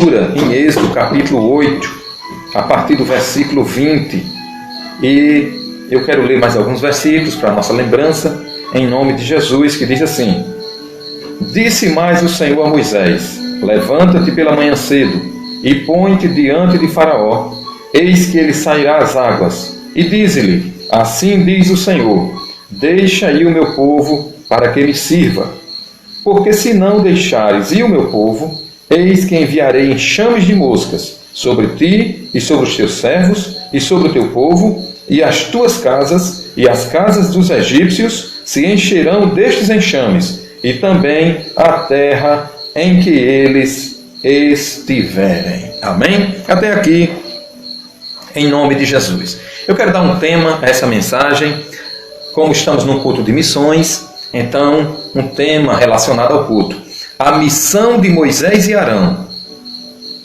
Em Êxodo capítulo 8, a partir do versículo 20, e eu quero ler mais alguns versículos para a nossa lembrança, em nome de Jesus, que diz assim: Disse mais o Senhor a Moisés: Levanta-te pela manhã cedo, e põe-te diante de Faraó, eis que ele sairá às águas, e dize-lhe: Assim diz o Senhor, deixa ir o meu povo, para que me sirva. Porque se não deixares ir o meu povo, eis que enviarei enxames de moscas sobre ti e sobre os teus servos e sobre o teu povo, e as tuas casas e as casas dos egípcios se encherão destes enxames, e também a terra em que eles estiverem. Amém? Até aqui, em nome de Jesus. Eu quero dar um tema a essa mensagem, como estamos num culto de missões, então um tema relacionado ao culto. A missão de Moisés e Arão,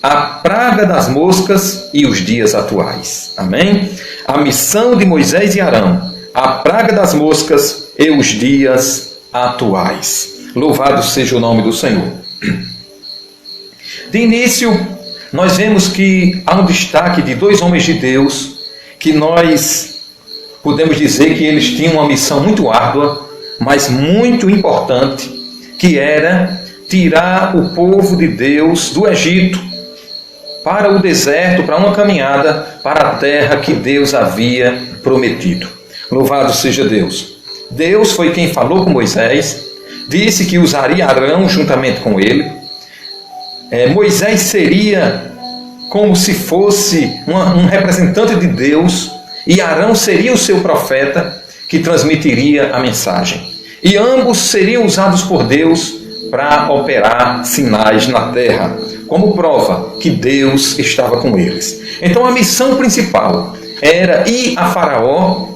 a praga das moscas e os dias atuais. Amém? A missão de Moisés e Arão, a praga das moscas e os dias atuais. Louvado seja o nome do Senhor. De início, nós vemos que há um destaque de dois homens de Deus, que nós podemos dizer que eles tinham uma missão muito árdua, mas muito importante, que era tirar o povo de Deus do Egito para o deserto, para uma caminhada para a terra que Deus havia prometido. Louvado seja Deus. Deus foi quem falou com Moisés, disse que usaria Arão juntamente com ele. Moisés seria como se fosse um representante de Deus, e Arão seria o seu profeta que transmitiria a mensagem. E ambos seriam usados por Deus para operar sinais na terra, como prova que Deus estava com eles. Então a missão principal era ir a Faraó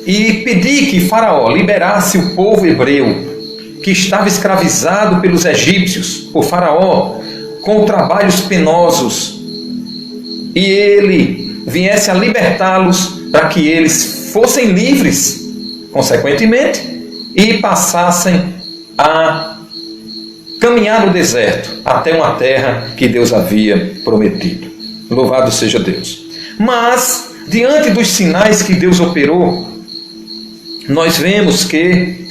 e pedir que Faraó liberasse o povo hebreu, que estava escravizado pelos egípcios, por Faraó, com trabalhos penosos, e ele viesse a libertá-los para que eles fossem livres, consequentemente, e passassem a caminhar no deserto até uma terra que Deus havia prometido. Louvado seja Deus. Mas, diante dos sinais que Deus operou, nós vemos que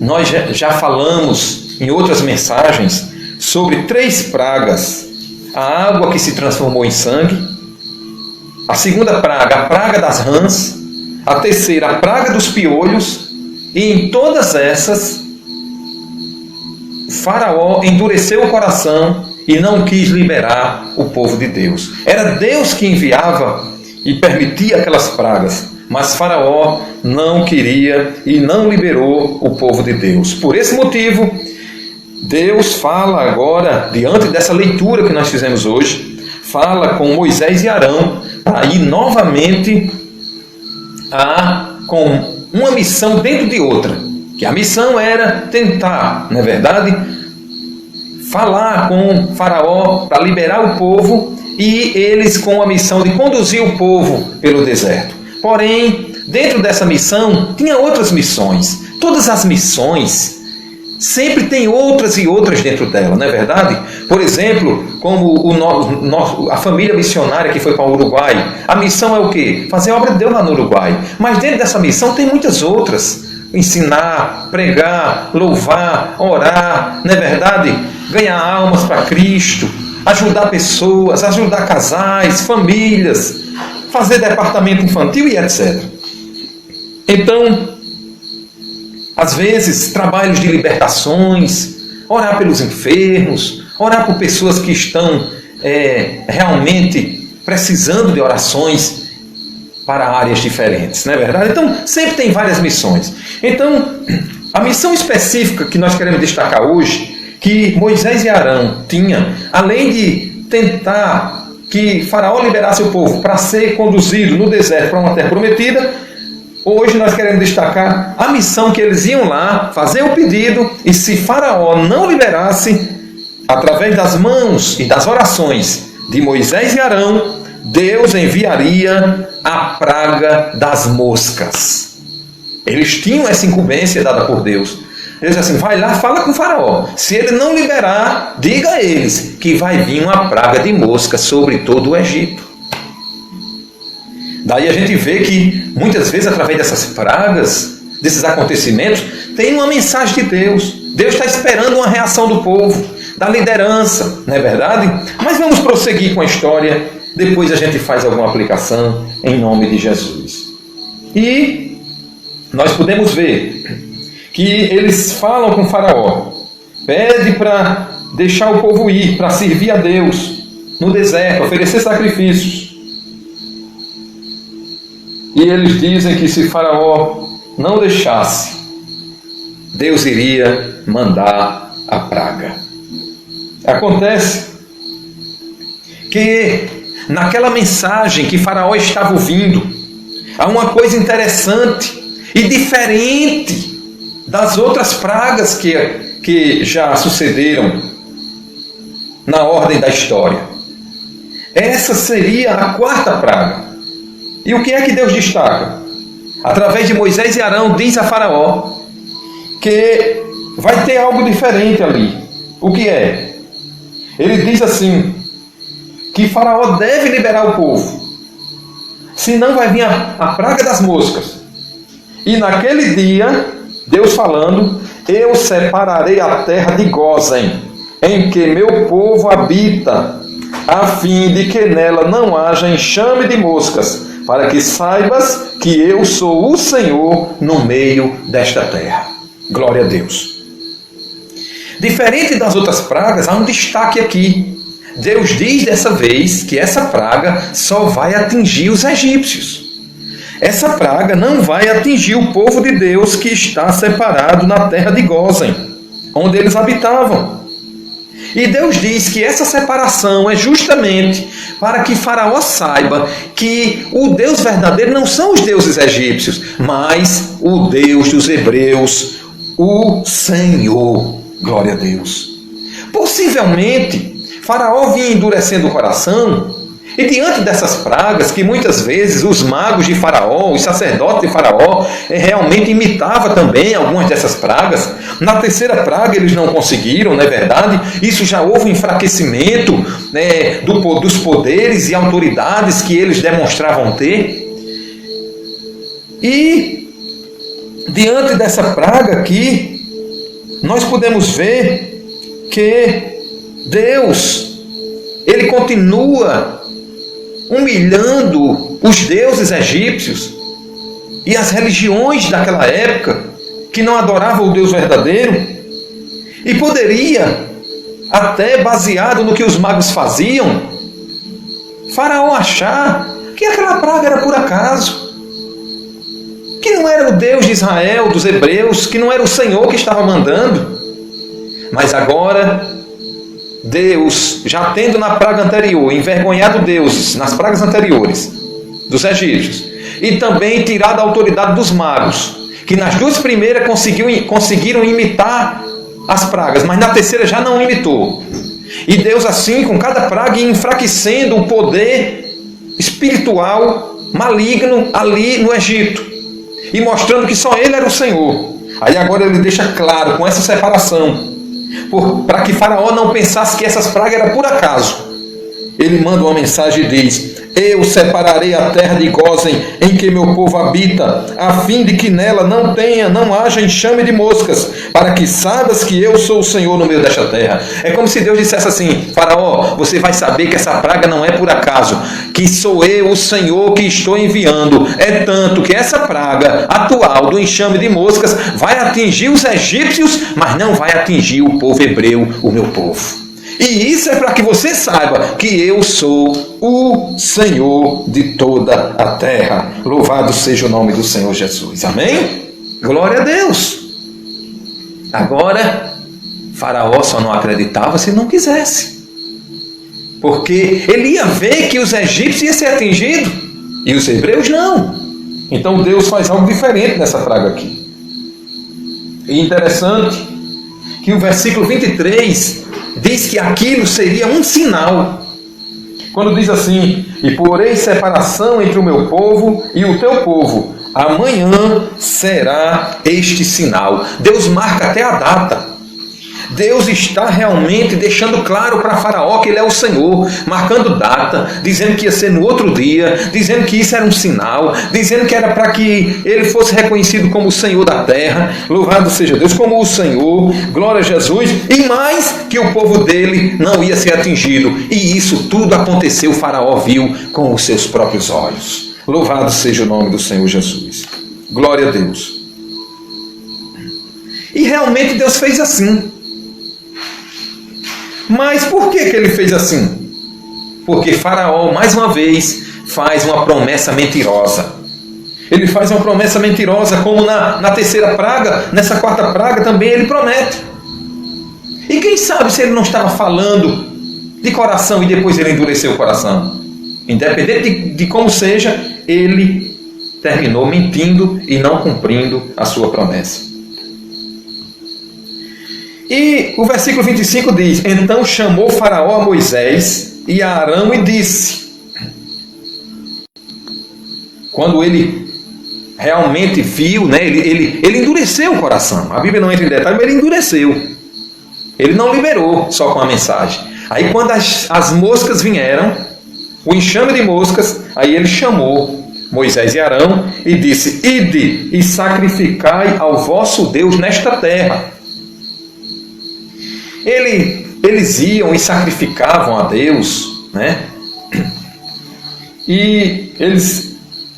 nós já falamos em outras mensagens sobre 3 pragas. A água que se transformou em sangue, a segunda praga, a praga das rãs, a terceira, a praga dos piolhos, e em todas essas, Faraó endureceu o coração e não quis liberar o povo de Deus. Era Deus que enviava e permitia aquelas pragas, mas Faraó não queria e não liberou o povo de Deus. Por esse motivo, Deus fala agora, diante dessa leitura que nós fizemos hoje, fala com Moisés e Arão para ir novamente com uma missão dentro de outra. Que a missão era tentar, não é verdade, falar com Faraó para liberar o povo, e eles com a missão de conduzir o povo pelo deserto. Porém, dentro dessa missão, tinha outras missões. Todas as missões sempre tem outras e outras dentro dela, não é verdade? Por exemplo, como a família missionária que foi para o Uruguai, a missão é o quê? Fazer a obra de Deus lá no Uruguai. Mas dentro dessa missão tem muitas outras. Ensinar, pregar, louvar, orar, não é verdade? Ganhar almas para Cristo, ajudar pessoas, ajudar casais, famílias, fazer departamento infantil e etc. Então, às vezes, trabalhos de libertações, orar pelos enfermos, orar por pessoas que estão realmente precisando de orações para áreas diferentes, não é verdade? Então, sempre tem várias missões. Então, a missão específica que nós queremos destacar hoje, que Moisés e Arão tinham, além de tentar que Faraó liberasse o povo para ser conduzido no deserto para uma terra prometida, hoje nós queremos destacar a missão que eles iam lá, fazer o pedido, e se Faraó não liberasse, através das mãos e das orações de Moisés e Arão, Deus enviaria a praga das moscas. Eles tinham essa incumbência dada por Deus. Ele diz assim, vai lá, fala com o faraó. Se ele não liberar, diga a eles que vai vir uma praga de moscas sobre todo o Egito. Daí a gente vê que muitas vezes através dessas pragas, desses acontecimentos, tem uma mensagem de Deus. Deus está esperando uma reação do povo, da liderança, não é verdade? Mas vamos prosseguir com a história, depois a gente faz alguma aplicação em nome de Jesus. E nós podemos ver que eles falam com o faraó, pede para deixar o povo ir, para servir a Deus no deserto, oferecer sacrifícios. E eles dizem que se faraó não deixasse, Deus iria mandar a praga. Acontece que naquela mensagem que faraó estava ouvindo, há uma coisa interessante e diferente das outras pragas que já sucederam na ordem da história. Essa seria a quarta praga. E o que é que Deus destaca? Através de Moisés e Arão, diz a faraó que vai ter algo diferente ali. O que é? Ele diz assim, que faraó deve liberar o povo, senão vai vir a praga das moscas. E naquele dia, Deus falando, eu separarei a terra de Gósen, em que meu povo habita, a fim de que nela não haja enxame de moscas, para que saibas que eu sou o Senhor no meio desta terra. Glória a Deus. Diferente das outras pragas, há um destaque aqui. Deus diz dessa vez que essa praga só vai atingir os egípcios. Essa praga não vai atingir o povo de Deus que está separado na terra de Gósen, onde eles habitavam. E Deus diz que essa separação é justamente para que Faraó saiba que o Deus verdadeiro não são os deuses egípcios, mas o Deus dos hebreus, o Senhor. Glória a Deus. Possivelmente, Faraó vinha endurecendo o coração, e diante dessas pragas, que muitas vezes os magos de Faraó, os sacerdotes de Faraó, realmente imitavam também algumas dessas pragas. Na terceira praga eles não conseguiram, não é verdade? Isso já houve um enfraquecimento, né, dos poderes e autoridades que eles demonstravam ter. E diante dessa praga aqui, nós podemos ver que Deus, Ele continua humilhando os deuses egípcios e as religiões daquela época que não adoravam o Deus verdadeiro, e poderia, até baseado no que os magos faziam, Faraó achar que aquela praga era por acaso, que não era o Deus de Israel, dos hebreus, que não era o Senhor que estava mandando. Mas agora Deus, já tendo na praga anterior envergonhado deuses, nas pragas anteriores dos egípcios, e também tirado a autoridade dos magos, que nas duas primeiras conseguiram imitar as pragas, mas na terceira já não imitou. E Deus assim, com cada praga, ia enfraquecendo o poder espiritual maligno ali no Egito, e mostrando que só Ele era o Senhor. Aí agora Ele deixa claro, com essa separação, para que Faraó não pensasse que essas pragas eram por acaso. Ele manda uma mensagem e diz: eu separarei a terra de Gósen, em que meu povo habita, a fim de que nela não haja enxame de moscas, para que saibas que eu sou o Senhor no meio desta terra. É como se Deus dissesse assim: Faraó, você vai saber que essa praga não é por acaso, que sou eu, o Senhor, que estou enviando. É tanto que essa praga atual do enxame de moscas vai atingir os egípcios, mas não vai atingir o povo hebreu, o meu povo. E isso é para que você saiba que eu sou o Senhor de toda a terra. Louvado seja o nome do Senhor Jesus. Amém? Glória a Deus. Agora, Faraó só não acreditava se não quisesse. Porque ele ia ver que os egípcios iam ser atingidos e os hebreus não. Então Deus faz algo diferente nessa praga aqui. E interessante que o versículo 23 diz que aquilo seria um sinal. Quando diz assim: e porei separação entre o meu povo e o teu povo, amanhã será este sinal. Deus marca até a data. Deus está realmente deixando claro para Faraó que ele é o Senhor, marcando data, dizendo que ia ser no outro dia, dizendo que isso era um sinal, dizendo que era para que ele fosse reconhecido como o Senhor da terra. Louvado seja Deus, como o Senhor, glória a Jesus, e mais que o povo dele não ia ser atingido. E isso tudo aconteceu, Faraó viu com os seus próprios olhos. Louvado seja o nome do Senhor Jesus. Glória a Deus. E realmente Deus fez assim. Mas por que ele fez assim? Porque Faraó, mais uma vez, faz uma promessa mentirosa. Ele faz uma promessa mentirosa, como na terceira praga, nessa quarta praga também ele promete. E quem sabe se ele não estava falando de coração e depois ele endureceu o coração? Independente de como seja, ele terminou mentindo e não cumprindo a sua promessa. E o versículo 25 diz: então chamou Faraó a Moisés e a Arão e disse... Quando ele realmente viu, né, ele endureceu o coração. A Bíblia não entra em detalhe, mas ele endureceu. Ele não liberou só com a mensagem. Aí quando as moscas vieram, o enxame de moscas, aí ele chamou Moisés e Arão e disse: ide e sacrificai ao vosso Deus nesta terra. Eles iam e sacrificavam a Deus, né? E eles,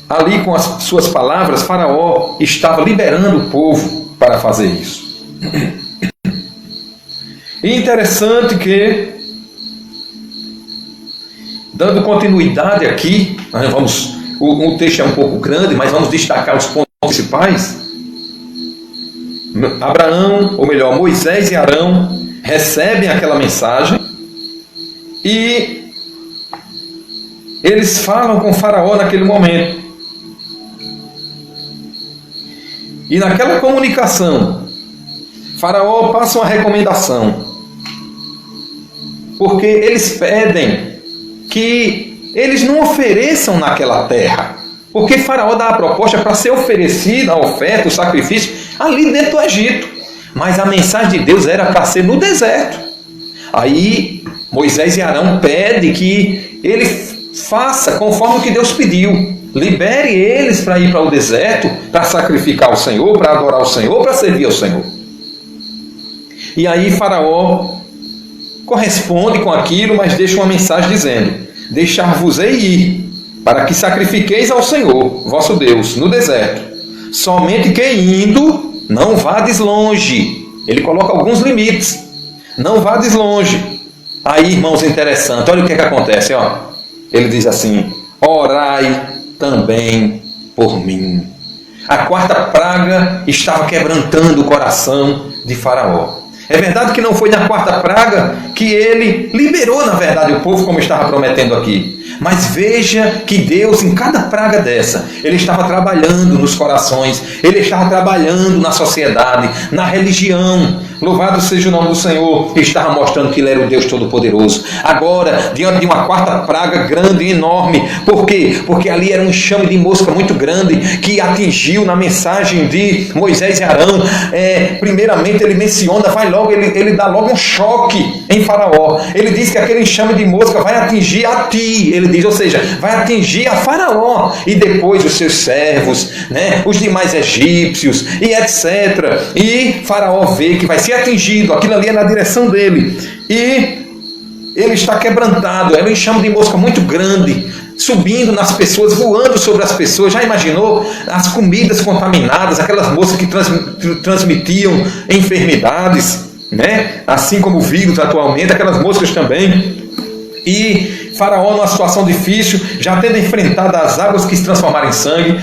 ali com as suas palavras, Faraó estava liberando o povo para fazer isso. E interessante que, dando continuidade aqui, o texto é um pouco grande, mas vamos destacar os pontos principais. Abraão, ou melhor, Moisés e Arão recebem aquela mensagem e eles falam com Faraó naquele momento. E naquela comunicação, Faraó passa uma recomendação, porque eles pedem que eles não ofereçam naquela terra, porque Faraó dá a proposta para ser oferecida a oferta, o sacrifício, ali dentro do Egito. Mas a mensagem de Deus era para ser no deserto. Aí Moisés e Arão pedem que ele faça conforme o que Deus pediu. Libere eles para ir para o deserto, para sacrificar ao Senhor, para adorar ao Senhor, para servir ao Senhor. E aí Faraó corresponde com aquilo, mas deixa uma mensagem dizendo: deixar-vos-ei ir, para que sacrifiqueis ao Senhor, vosso Deus, no deserto. Somente que indo, não vades longe. Ele coloca alguns limites. Não vades longe. Aí, irmãos, interessante. Olha o que acontece. Ó. Ele diz assim: orai também por mim. A quarta praga estava quebrantando o coração de Faraó. É verdade que não foi na quarta praga que ele liberou, na verdade, o povo, como estava prometendo aqui. Mas veja que Deus, em cada praga dessa, Ele estava trabalhando nos corações, Ele estava trabalhando na sociedade, na religião. Louvado seja o nome do Senhor. Ele estava mostrando que Ele era o Deus Todo-Poderoso. Agora, diante de uma quarta praga grande e enorme. Por quê? Porque ali era um enxame de mosca muito grande que atingiu na mensagem de Moisés e Arão. Primeiramente, ele menciona, ele dá logo um choque em Faraó. Ele diz que aquele enxame de mosca vai atingir a ti. Ele diz, ou seja, vai atingir a Faraó e depois os seus servos, né, os demais egípcios e etc. E Faraó vê que vai ser atingido, aquilo ali é na direção dele. E ele está quebrantado, é um enxame de mosca muito grande, subindo nas pessoas, voando sobre as pessoas. Já imaginou as comidas contaminadas, aquelas moscas que transmitiam enfermidades, né? Assim como o vírus atualmente, aquelas moscas também. E Faraó, numa situação difícil, já tendo enfrentado as águas que se transformaram em sangue,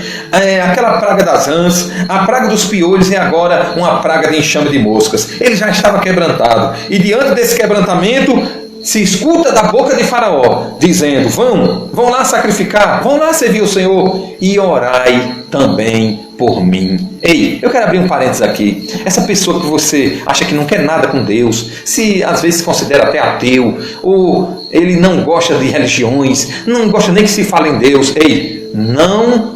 aquela praga das rãs, a praga dos piolhos e agora uma praga de enxame de moscas. Ele já estava quebrantado. E diante desse quebrantamento, se escuta da boca de Faraó, dizendo: vão lá sacrificar, vão lá servir o Senhor e orai também por mim. Ei, eu quero abrir um parênteses aqui. Essa pessoa que você acha que não quer nada com Deus, se às vezes se considera até ateu, ou ele não gosta de religiões, não gosta nem que se fale em Deus, ei, não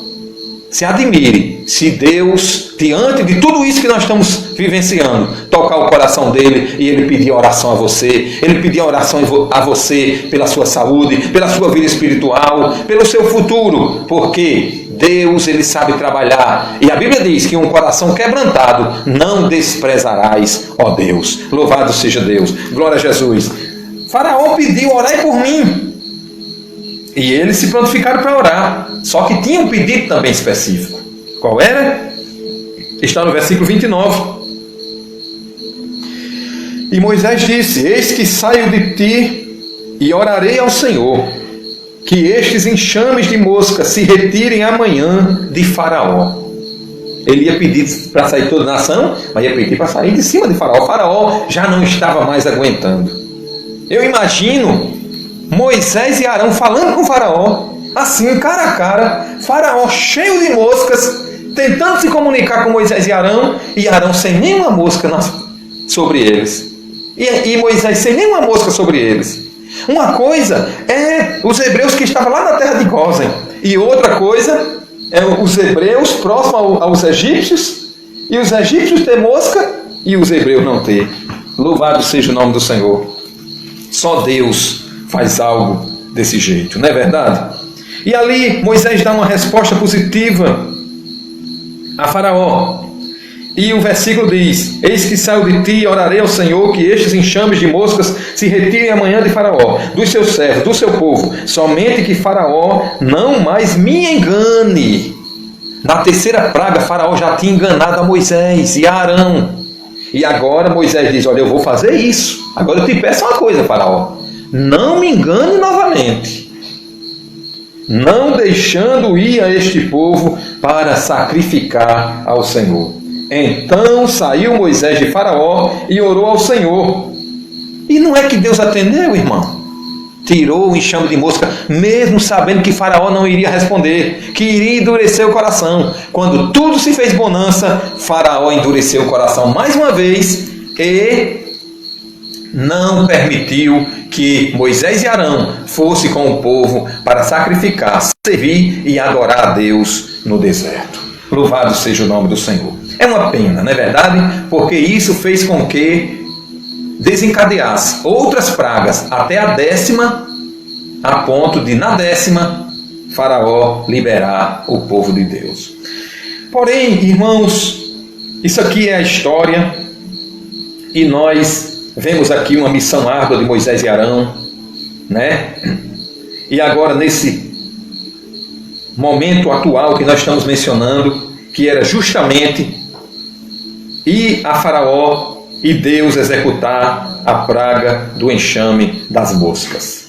se admire se Deus, diante de tudo isso que nós estamos vivenciando, tocar o coração dele e ele pedir oração a você, ele pedir oração a você pela sua saúde, pela sua vida espiritual, pelo seu futuro, porque Deus, ele sabe trabalhar, e a Bíblia diz que um coração quebrantado não desprezarás, ó Deus. Louvado seja Deus, glória a Jesus. Faraó pediu: orai por mim. E eles se prontificaram para orar. Só que tinha um pedido também específico. Qual era? Está no versículo 29. E Moisés disse: eis que saio de ti e orarei ao Senhor, que estes enxames de moscas se retirem amanhã de Faraó. Ele ia pedir para sair toda a nação, mas ia pedir para sair de cima de Faraó. O Faraó já não estava mais aguentando. Eu imagino Moisés e Arão falando com o Faraó, assim, cara a cara, Faraó cheio de moscas, tentando se comunicar com Moisés e Arão sem nenhuma mosca sobre eles. E Moisés sem nenhuma mosca sobre eles. Uma coisa é os hebreus que estavam lá na terra de Gósen, e outra coisa é os hebreus próximos aos egípcios, e os egípcios ter mosca e os hebreus não ter. Louvado seja o nome do Senhor. Só Deus faz algo desse jeito, não é verdade? E ali Moisés dá uma resposta positiva a Faraó. E o versículo diz: eis que saio de ti e orarei ao Senhor, que estes enxames de moscas se retirem amanhã de Faraó, dos seus servos, do seu povo, somente que Faraó não mais me engane. Na terceira praga, Faraó já tinha enganado a Moisés e a Arão. E agora Moisés diz: olha, eu vou fazer isso. Agora eu te peço uma coisa, Faraó: não me engane novamente, não deixando ir a este povo para sacrificar ao Senhor. Então saiu Moisés de Faraó e orou ao Senhor. E não é que Deus atendeu, irmão? Tirou o enxame de mosca, mesmo sabendo que Faraó não iria responder, que iria endurecer o coração. Quando tudo se fez bonança, Faraó endureceu o coração mais uma vez e não permitiu que Moisés e Arão fossem com o povo para sacrificar, servir e adorar a Deus no deserto. Louvado seja o nome do Senhor. É uma pena, não é verdade? Porque isso fez com que desencadeasse outras pragas, até a 10ª, a ponto de, na 10ª, Faraó liberar o povo de Deus. Porém, irmãos, isso aqui é a história, e nós vemos aqui uma missão árdua de Moisés e Arão, né? E agora, nesse momento atual que nós estamos mencionando, que era justamente ir a Faraó e Deus executar a praga do enxame das moscas.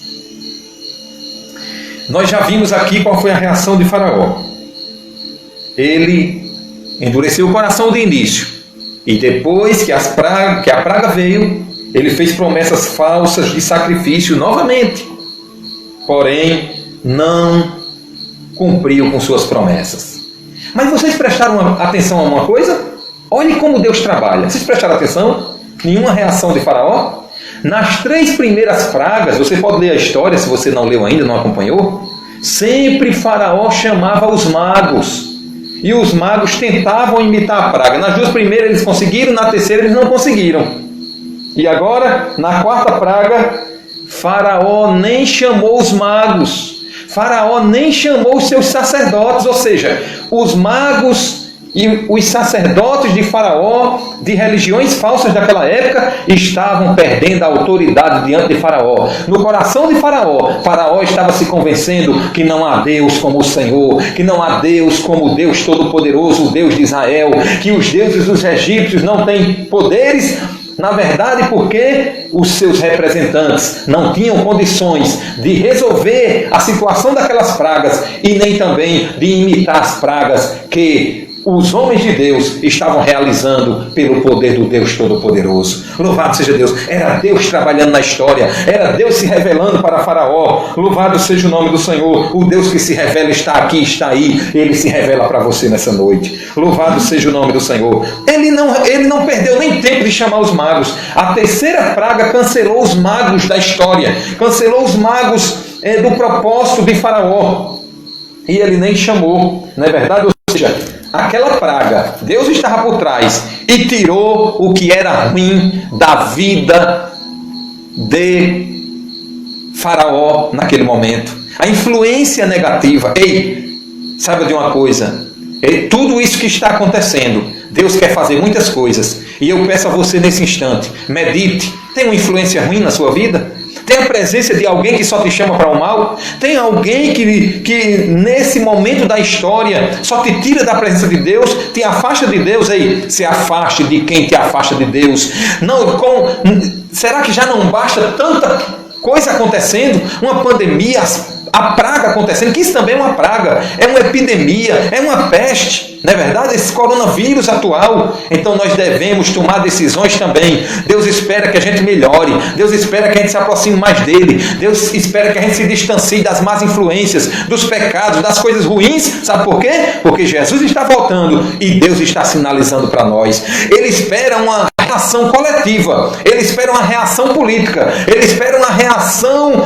Nós já vimos aqui qual foi a reação de Faraó. Ele endureceu o coração de início, e depois que a praga veio, ele fez promessas falsas de sacrifício novamente, porém não cumpriu com suas promessas. Mas vocês prestaram atenção a uma coisa? Olhe como Deus trabalha. Vocês prestaram atenção? Nenhuma reação de Faraó? Nas 3 primeiras pragas, você pode ler a história, se você não leu ainda, não acompanhou, sempre Faraó chamava os magos, e os magos tentavam imitar a praga. Nas 2 primeiras eles conseguiram, na terceira eles não conseguiram. E agora, na 4ª praga, Faraó nem chamou os magos, Faraó nem chamou os seus sacerdotes, ou seja, os magos e os sacerdotes de Faraó, de religiões falsas daquela época, estavam perdendo a autoridade diante de Faraó. No coração de Faraó, Faraó estava se convencendo que não há Deus como o Senhor, que não há Deus como o Deus Todo-Poderoso, o Deus de Israel, que os deuses dos egípcios não têm poderes, na verdade, porque os seus representantes não tinham condições de resolver a situação daquelas pragas e nem também de imitar as pragas que os homens de Deus estavam realizando pelo poder do Deus Todo-Poderoso. Louvado seja Deus. Era Deus trabalhando na história. Era Deus se revelando para Faraó. Louvado seja o nome do Senhor. O Deus que se revela está aqui, está aí. Ele se revela para você nessa noite. Louvado seja o nome do Senhor. Ele não perdeu nem tempo de chamar os magos. A 3ª praga cancelou os magos da história. Cancelou os magos do propósito de Faraó. E ele nem chamou. Não é verdade? Ou seja, aquela praga, Deus estava por trás e tirou o que era ruim da vida de Faraó naquele momento. A influência negativa. Ei, saiba de uma coisa. Tudo isso que está acontecendo, Deus quer fazer muitas coisas. E eu peço a você nesse instante, medite. Tem uma influência ruim na sua vida? Tem a presença de alguém que só te chama para o mal? Tem alguém que nesse momento da história só te tira da presença de Deus, te afasta de Deus? Ei, se afaste de quem te afasta de Deus. Será que já não basta tanta coisa acontecendo? Uma pandemia, a praga acontecendo, que isso também é uma praga, é uma epidemia, é uma peste, não é verdade? Esse coronavírus atual. Então nós devemos tomar decisões também. Deus espera que a gente melhore, Deus espera que a gente se aproxime mais dele, Deus espera que a gente se distancie das más influências, dos pecados, das coisas ruins. Sabe por quê? Porque Jesus está voltando e Deus está sinalizando para nós. Ele espera uma reação coletiva, ele espera uma reação política, ele espera uma reação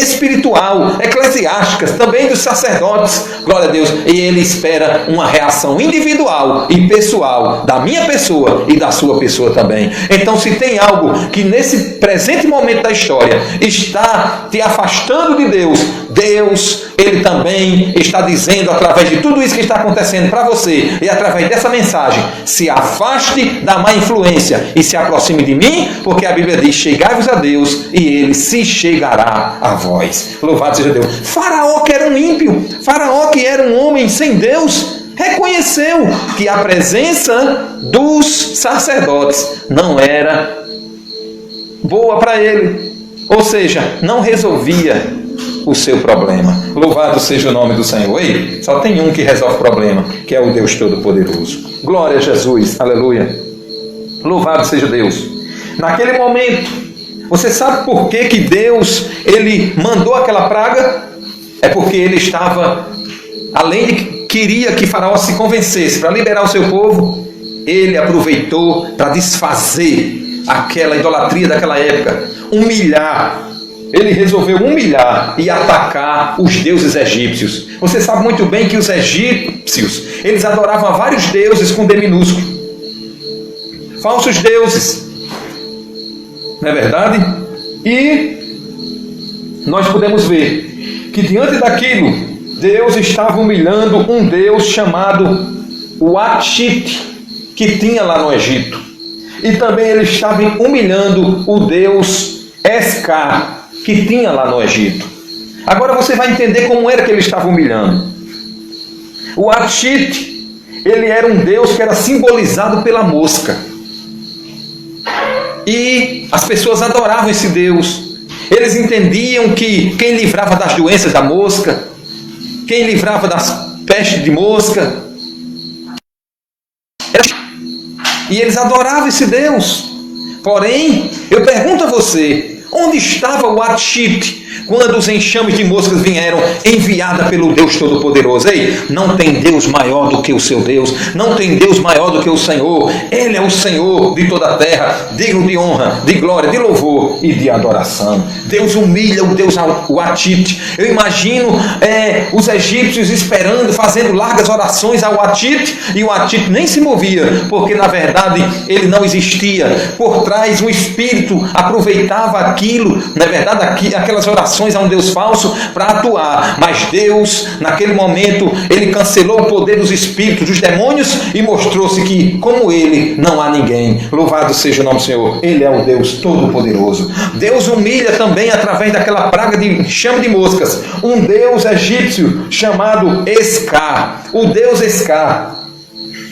espiritual, eclesiástica, também dos sacerdotes, glória a Deus, e ele espera uma reação individual e pessoal, da minha pessoa e da sua pessoa também. Então, se tem algo que nesse presente momento da história está te afastando de Deus, Deus, ele também está dizendo através de tudo isso que está acontecendo para você e através dessa mensagem: se afaste da má influência e se aproxime de mim, porque a Bíblia diz: chegai-vos a Deus e ele se chegará a vós. Louvado seja Deus. Faraó, que era um ímpio, Faraó, que era um homem sem Deus, reconheceu que a presença dos sacerdotes não era boa para ele, ou seja, não resolvia o seu problema. Louvado seja o nome do Senhor. Ei, só tem um que resolve o problema, que é o Deus Todo-Poderoso. Glória a Jesus, aleluia. Louvado seja Deus. Naquele momento, você sabe por que Deus ele mandou aquela praga? É porque ele estava, além de que queria que Faraó se convencesse para liberar o seu povo, ele aproveitou para desfazer aquela idolatria daquela época, humilhar. Ele resolveu humilhar e atacar os deuses egípcios. Você sabe muito bem que os egípcios, eles adoravam a vários deuses com D minúsculo. Falsos deuses. Não é verdade? E nós podemos ver que diante daquilo, Deus estava humilhando um Deus chamado Uatchit, que tinha lá no Egito. E também ele estava humilhando o Deus Escar, que tinha lá no Egito. Agora você vai entender como era que ele estava humilhando. O Uatchit, ele era um deus que era simbolizado pela mosca. E as pessoas adoravam esse deus. Eles entendiam que quem livrava das doenças da mosca, quem livrava das pestes de mosca, e eles adoravam esse deus. Porém, eu pergunto a você, onde estava o Uatchit quando os enxames de moscas vieram enviada pelo Deus Todo-Poderoso? Ei, não tem Deus maior do que o seu Deus, não tem Deus maior do que o Senhor. Ele é o Senhor de toda a terra, digno de honra, de glória, de louvor e de adoração. Deus humilha o Deus Uatchit. Eu imagino os egípcios esperando, fazendo largas orações ao Uatchit, e o Uatchit nem se movia, porque na verdade ele não existia. Por trás, um espírito aproveitava aquilo, na verdade, aquelas orações a um Deus falso para atuar. Mas Deus, naquele momento, ele cancelou o poder dos espíritos, dos demônios, e mostrou-se que, como ele, não há ninguém. Louvado seja o nome do Senhor. Ele é o Deus Todo-Poderoso. Deus humilha também através daquela praga de enxame de moscas um Deus egípcio chamado Escar. O Deus Escar,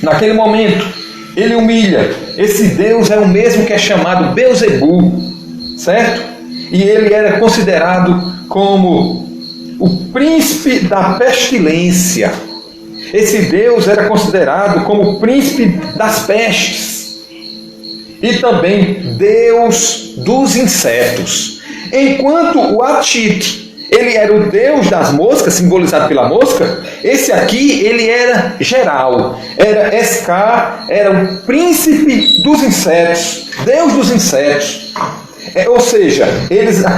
naquele momento, ele humilha. Esse Deus é o mesmo que é chamado Beelzebu, certo? E ele era considerado como o príncipe da pestilência. Esse Deus era considerado como o príncipe das pestes. E também Deus dos insetos. Enquanto o Uatchit, ele era o Deus das moscas, simbolizado pela mosca, esse aqui, ele era geral. Era Escar, era o príncipe dos insetos, Deus dos insetos. Ou seja,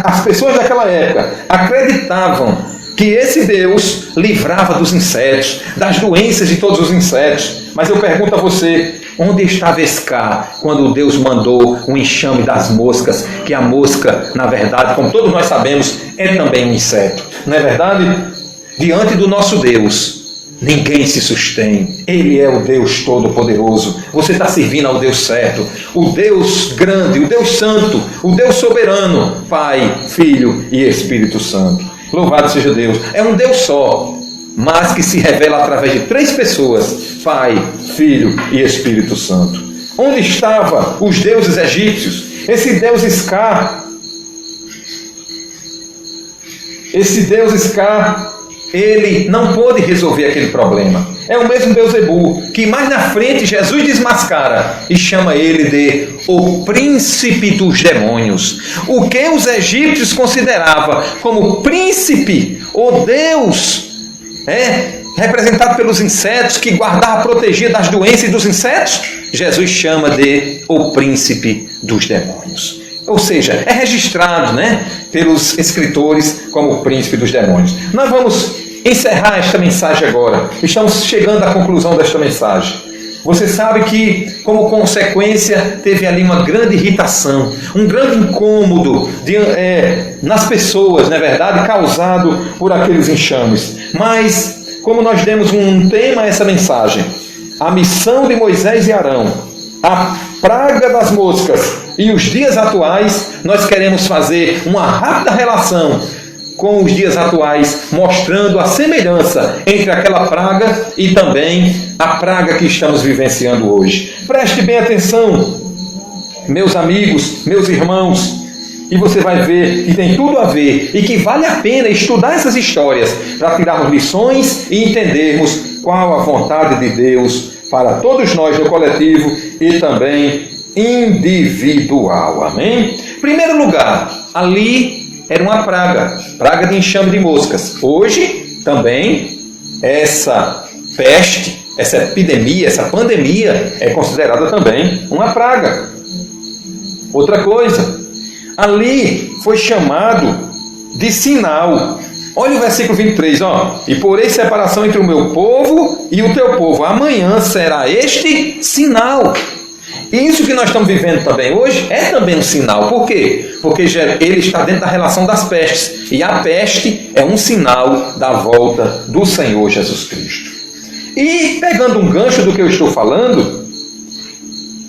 as pessoas daquela época acreditavam que esse Deus livrava dos insetos, das doenças de todos os insetos. Mas eu pergunto a você, onde estava Escar quando Deus mandou o enxame das moscas? Que a mosca, na verdade, como todos nós sabemos, é também um inseto. Não é verdade? Diante do nosso Deus, ninguém se sustém. Ele é o Deus Todo-Poderoso. Você está servindo ao Deus certo. O Deus grande, o Deus santo, o Deus soberano, Pai, Filho e Espírito Santo. Louvado seja Deus. É um Deus só, mas que se revela através de 3 pessoas: Pai, Filho e Espírito Santo. Onde estavam os deuses egípcios? Esse Deus Escar, ele não pôde resolver aquele problema. É o mesmo Beelzebul, que mais na frente Jesus desmascara e chama ele de o príncipe dos demônios. O que os egípcios consideravam como príncipe, o Deus, representado pelos insetos, que guardava, protegia das doenças e dos insetos, Jesus chama de o príncipe dos demônios. Ou seja, é registrado, pelos escritores como o príncipe dos demônios. Nós vamos encerrar esta mensagem agora. Estamos chegando à conclusão desta mensagem. Você sabe que, como consequência, teve ali uma grande irritação, um grande incômodo nas pessoas, não é verdade, causado por aqueles enxames. Mas, como nós demos um tema a essa mensagem, a missão de Moisés e Arão, a praga das moscas e os dias atuais, nós queremos fazer uma rápida relação com os dias atuais, mostrando a semelhança entre aquela praga e também a praga que estamos vivenciando hoje. Preste bem atenção, meus amigos, meus irmãos, e você vai ver que tem tudo a ver e que vale a pena estudar essas histórias para tirarmos lições e entendermos qual a vontade de Deus para todos nós no coletivo e também individual. Amém? Em primeiro lugar, ali era uma praga de enxame de moscas. Hoje, também, essa peste, essa epidemia, essa pandemia é considerada também uma praga. Outra coisa, ali foi chamado de sinal. Olha o versículo 23, e porei separação entre o meu povo e o teu povo. Amanhã será este sinal. E isso que nós estamos vivendo também hoje é também um sinal. Por quê? Porque ele está dentro da relação das pestes. E a peste é um sinal da volta do Senhor Jesus Cristo. E pegando um gancho do que eu estou falando,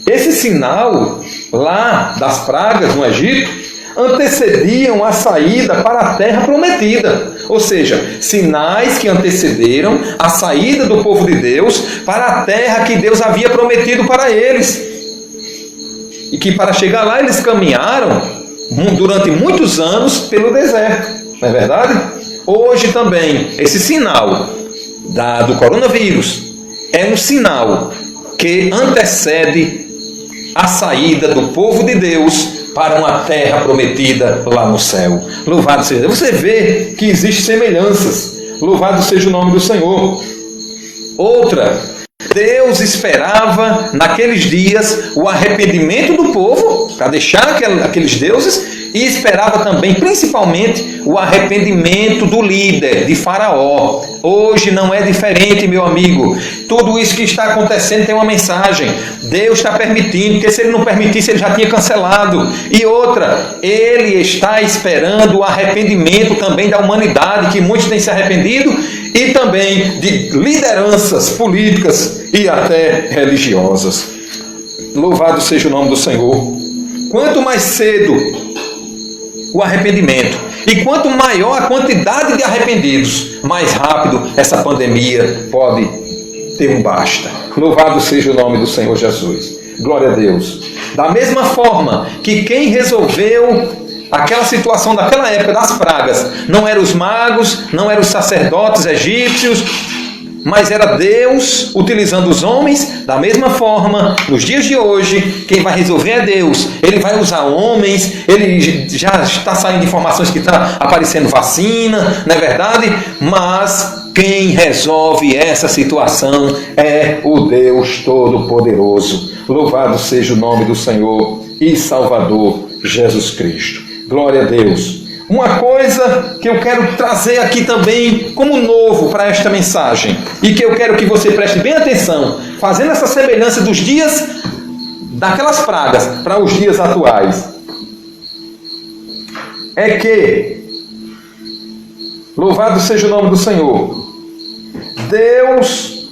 esse sinal lá das pragas no Egito antecediam a saída para a terra prometida. Ou seja, sinais que antecederam a saída do povo de Deus para a terra que Deus havia prometido para eles. E que para chegar lá eles caminharam durante muitos anos pelo deserto. Não é verdade? Hoje também, esse sinal do coronavírus é um sinal que antecede a saída do povo de Deus para uma terra prometida lá no céu. Louvado seja Deus. Você vê que existem semelhanças. Louvado seja o nome do Senhor. Outra, Deus esperava naqueles dias o arrependimento do povo para deixar aqueles deuses, e esperava também, principalmente, o arrependimento do líder, de Faraó. Hoje não é diferente, meu amigo. Tudo isso que está acontecendo tem uma mensagem. Deus está permitindo, porque se Ele não permitisse, Ele já tinha cancelado. E outra, Ele está esperando o arrependimento também da humanidade, que muitos têm se arrependido, e também de lideranças políticas e até religiosas. Louvado seja o nome do Senhor. Quanto mais cedo o arrependimento, e quanto maior a quantidade de arrependidos, mais rápido essa pandemia pode ter um basta. Louvado seja o nome do Senhor Jesus. Glória a Deus. Da mesma forma que quem resolveu aquela situação daquela época das pragas não eram os magos, não eram os sacerdotes egípcios, mas era Deus utilizando os homens. Da mesma forma, nos dias de hoje, quem vai resolver é Deus. Ele vai usar homens. Ele já está saindo informações que está aparecendo vacina, não é verdade? Mas quem resolve essa situação é o Deus Todo-Poderoso. Louvado seja o nome do Senhor e Salvador Jesus Cristo. Glória a Deus. uma coisa que eu quero trazer aqui também como novo para esta mensagem, e que eu quero que você preste bem atenção, fazendo essa semelhança dos dias daquelas pragas para os dias atuais, é que, louvado seja o nome do Senhor, Deus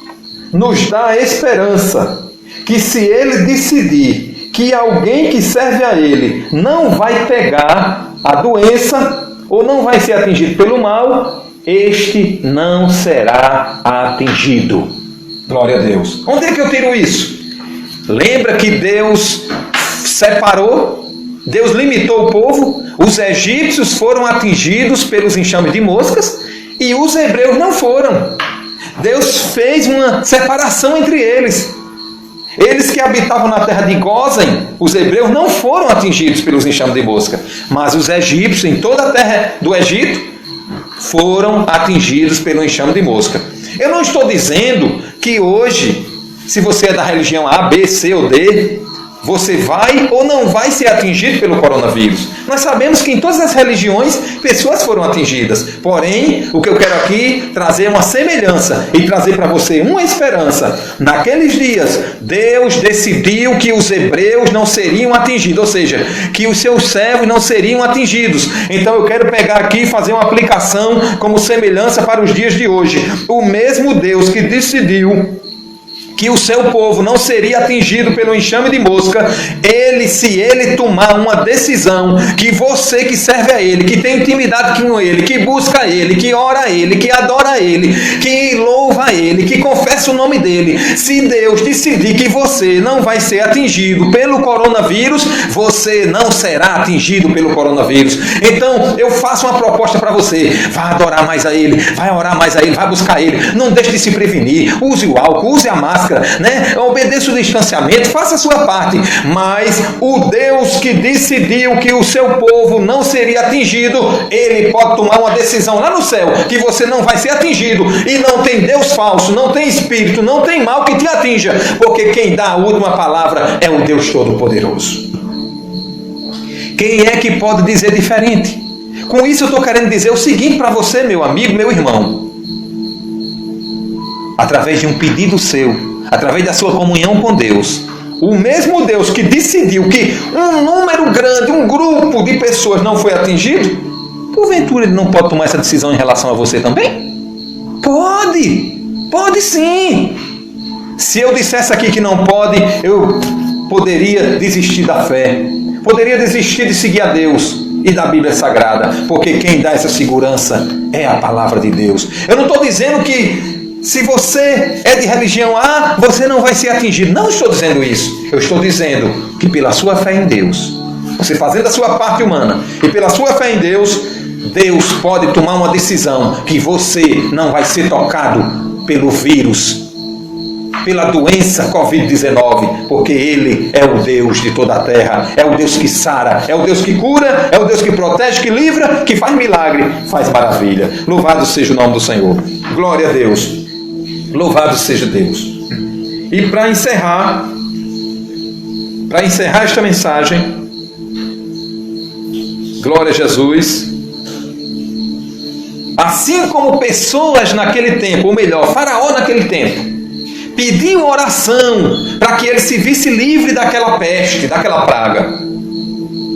nos dá a esperança que se Ele decidir que alguém que serve a Ele não vai pegar a doença ou não vai ser atingido pelo mal, este não será atingido. Glória a Deus. Onde é que eu tiro isso? Lembra que Deus separou, Deus limitou o povo, os egípcios foram atingidos pelos enxames de moscas e os hebreus não foram. Deus fez uma separação entre eles. Eles que habitavam na terra de Gósen, os hebreus, não foram atingidos pelos enxames de mosca, mas os egípcios, em toda a terra do Egito, foram atingidos pelo enxame de mosca. Eu não estou dizendo que hoje, se você é da religião A, B, C ou D, você vai ou não vai ser atingido pelo coronavírus. Nós sabemos que em todas as religiões pessoas foram atingidas. Porém, o que eu quero aqui trazer é uma semelhança e trazer para você uma esperança. Naqueles dias, Deus decidiu que os hebreus não seriam atingidos, ou seja, que os seus servos não seriam atingidos. Então eu quero pegar aqui e fazer uma aplicação como semelhança para os dias de hoje. O mesmo Deus que decidiu que o seu povo não seria atingido pelo enxame de mosca, se ele tomar uma decisão, que você que serve a ele, que tem intimidade com ele, que busca ele, que ora a ele, que adora a ele, que louva a ele, que confessa o nome dele, se Deus decidir que você não vai ser atingido pelo coronavírus, você não será atingido pelo coronavírus. Então eu faço uma proposta para você: vai adorar mais a ele, vai orar mais a ele, vai buscar ele, não deixe de se prevenir, use o álcool, use a máscara, obedeça o distanciamento, faça a sua parte, mas o Deus que decidiu que o seu povo não seria atingido, ele pode tomar uma decisão lá no céu, que você não vai ser atingido, e não tem Deus falso, não tem espírito, não tem mal que te atinja, porque quem dá a última palavra é o Deus Todo-Poderoso. Quem é que pode dizer diferente? Com isso eu estou querendo dizer o seguinte para você, meu amigo, meu irmão: através de um pedido seu, através da sua comunhão com Deus, o mesmo Deus que decidiu que um número grande, um grupo de pessoas não foi atingido, porventura ele não pode tomar essa decisão em relação a você também? Pode sim. Se eu dissesse aqui que não pode, eu poderia desistir da fé, poderia desistir de seguir a Deus e da Bíblia Sagrada, porque quem dá essa segurança é a palavra de Deus. Eu não estou dizendo que se você é de religião A, você não vai ser atingido. Não estou dizendo isso. Eu estou dizendo que pela sua fé em Deus, você fazendo a sua parte humana, e pela sua fé em Deus, Deus pode tomar uma decisão que você não vai ser tocado pelo vírus, pela doença Covid-19, porque Ele é o Deus de toda a terra, é o Deus que sara, é o Deus que cura, é o Deus que protege, que livra, que faz milagre, faz maravilha. Louvado seja o nome do Senhor. Glória a Deus. Louvado seja Deus. E para encerrar esta mensagem, glória a Jesus, assim como pessoas naquele tempo, ou melhor, Faraó naquele tempo, pediu oração para que ele se visse livre daquela peste, daquela praga,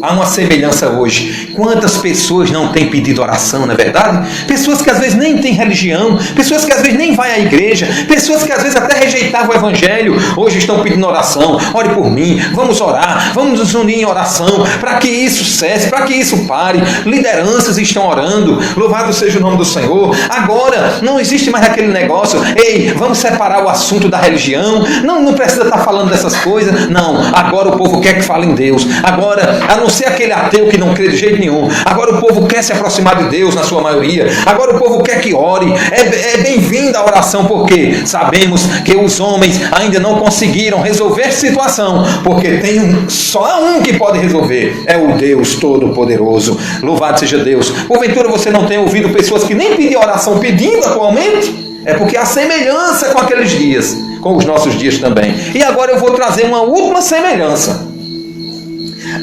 há uma semelhança hoje. Quantas pessoas não têm pedido oração, não é verdade? Pessoas que às vezes nem têm religião, pessoas que às vezes nem vão à igreja, pessoas que às vezes até rejeitavam o evangelho, hoje estão pedindo oração. Ore por mim, vamos orar, vamos nos unir em oração, para que isso cesse, para que isso pare. Lideranças estão orando, louvado seja o nome do Senhor. Agora, não existe mais aquele negócio: ei, vamos separar o assunto da religião, não precisa estar falando dessas coisas. Não, agora o povo quer que fale em Deus. Agora, a não ser aquele ateu que não crê de jeito nenhum, agora o povo quer se aproximar de Deus na sua maioria, agora o povo quer que ore. É bem-vinda a oração, porque sabemos que os homens ainda não conseguiram resolver essa situação, porque tem só um que pode resolver, é o Deus Todo-Poderoso. Louvado seja Deus. Porventura você não tem ouvido pessoas que nem pedem oração pedindo atualmente? É porque há semelhança com aqueles dias, com os nossos dias também. E agora eu vou trazer uma última semelhança.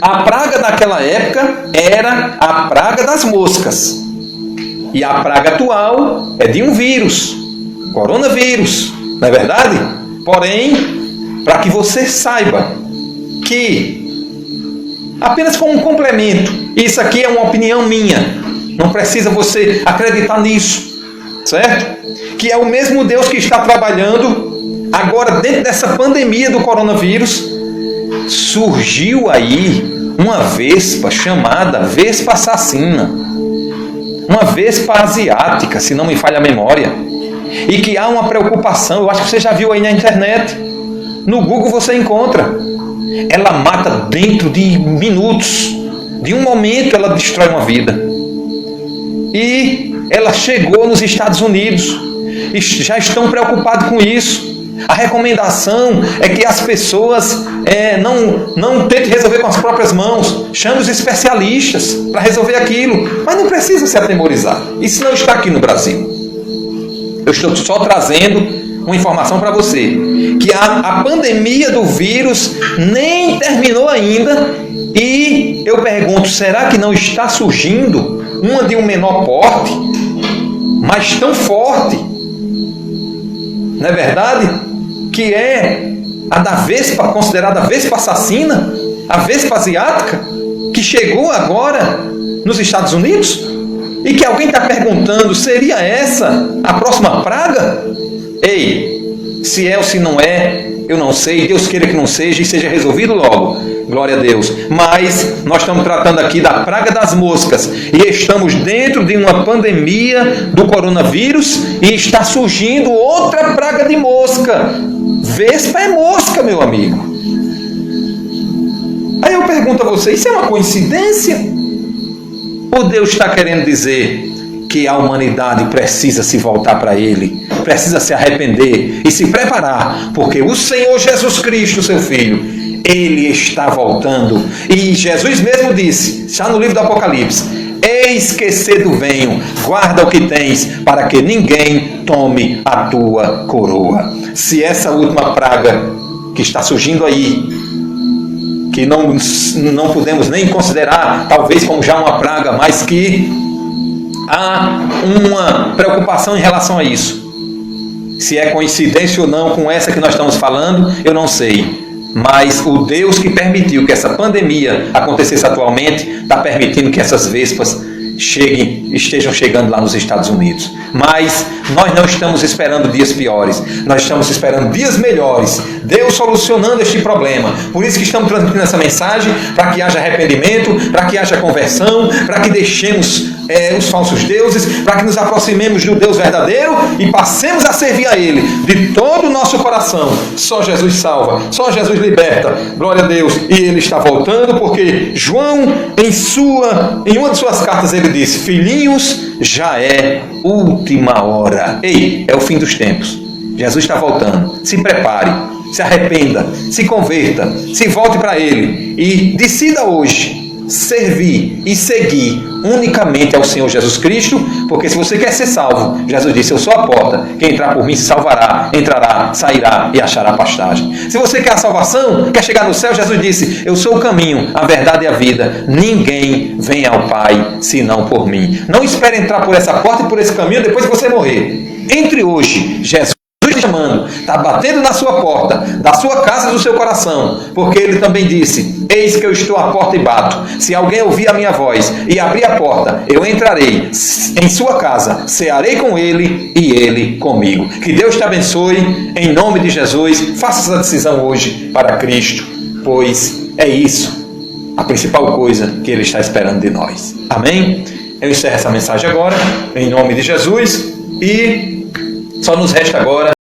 A praga naquela época era a praga das moscas. E a praga atual é de um vírus, coronavírus, não é verdade? Porém, para que você saiba que, apenas como um complemento, isso aqui é uma opinião minha, não precisa você acreditar nisso, certo? Que é o mesmo Deus que está trabalhando agora dentro dessa pandemia do coronavírus. Surgiu aí uma vespa chamada vespa assassina, uma vespa asiática, se não me falha a memória, e que há uma preocupação. Eu acho que você já viu aí na internet, no Google você encontra. Ela mata dentro de minutos, de um momento ela destrói uma vida. E ela chegou nos Estados Unidos e já estão preocupados com isso. A recomendação é que as pessoas não tentem resolver com as próprias mãos. Chame os especialistas para resolver aquilo. Mas não precisa se atemorizar. Isso não está aqui no Brasil. Eu estou só trazendo uma informação para você. Que a pandemia do vírus nem terminou ainda. E eu pergunto, será que não está surgindo uma de um menor porte, mas tão forte? Não é verdade? Que é a da vespa, considerada a vespa assassina, a vespa asiática, que chegou agora nos Estados Unidos, e que alguém está perguntando, seria essa a próxima praga? Ei, se é ou se não é, eu não sei, Deus queira que não seja e seja resolvido logo, glória a Deus. Mas nós estamos tratando aqui da praga das moscas, e estamos dentro de uma pandemia do coronavírus, e está surgindo outra praga de mosca. Vespa é mosca, meu amigo. Aí eu pergunto a você, isso é uma coincidência? Ou Deus está querendo dizer que a humanidade precisa se voltar para Ele, precisa se arrepender e se preparar, porque o Senhor Jesus Cristo, seu Filho, Ele está voltando. E Jesus mesmo disse, já no livro do Apocalipse: eis que cedo venho, guarda o que tens, para que ninguém tome a tua coroa. Se essa última praga que está surgindo aí, que não podemos nem considerar talvez como já uma praga, mas que há uma preocupação em relação a isso. Se é coincidência ou não com essa que nós estamos falando, eu não sei. Mas o Deus que permitiu que essa pandemia acontecesse atualmente, está permitindo que essas vespas estejam chegando lá nos Estados Unidos. Mas nós não estamos esperando dias piores, nós estamos esperando dias melhores, Deus solucionando este problema. Por isso que estamos transmitindo essa mensagem, para que haja arrependimento, para que haja conversão, para que deixemos os falsos deuses, para que nos aproximemos do Deus verdadeiro e passemos a servir a Ele de todo o nosso coração. Só Jesus salva, só Jesus liberta, glória a Deus. E Ele está voltando, porque João, em uma de suas cartas, ele disse: filhinhos, já é última hora. Ei, é o fim dos tempos, Jesus está voltando. Se prepare, se arrependa, se converta, se volte para Ele e decida hoje servir e seguir unicamente ao Senhor Jesus Cristo, porque se você quer ser salvo, Jesus disse: eu sou a porta, quem entrar por mim se salvará, entrará, sairá e achará pastagem. Se você quer a salvação, quer chegar no céu, Jesus disse: eu sou o caminho, a verdade e a vida, ninguém vem ao Pai senão por mim. Não espere entrar por essa porta e por esse caminho depois que você morrer. Entre hoje, Jesus está chamando, está batendo na sua porta, da sua casa, do seu coração, porque Ele também disse: eis que eu estou à porta e bato. Se alguém ouvir a minha voz e abrir a porta, eu entrarei em sua casa, cearei com ele e ele comigo. Que Deus te abençoe, em nome de Jesus. Faça essa decisão hoje para Cristo, pois é isso a principal coisa que Ele está esperando de nós. Amém? Eu encerro essa mensagem agora, em nome de Jesus, e só nos resta agora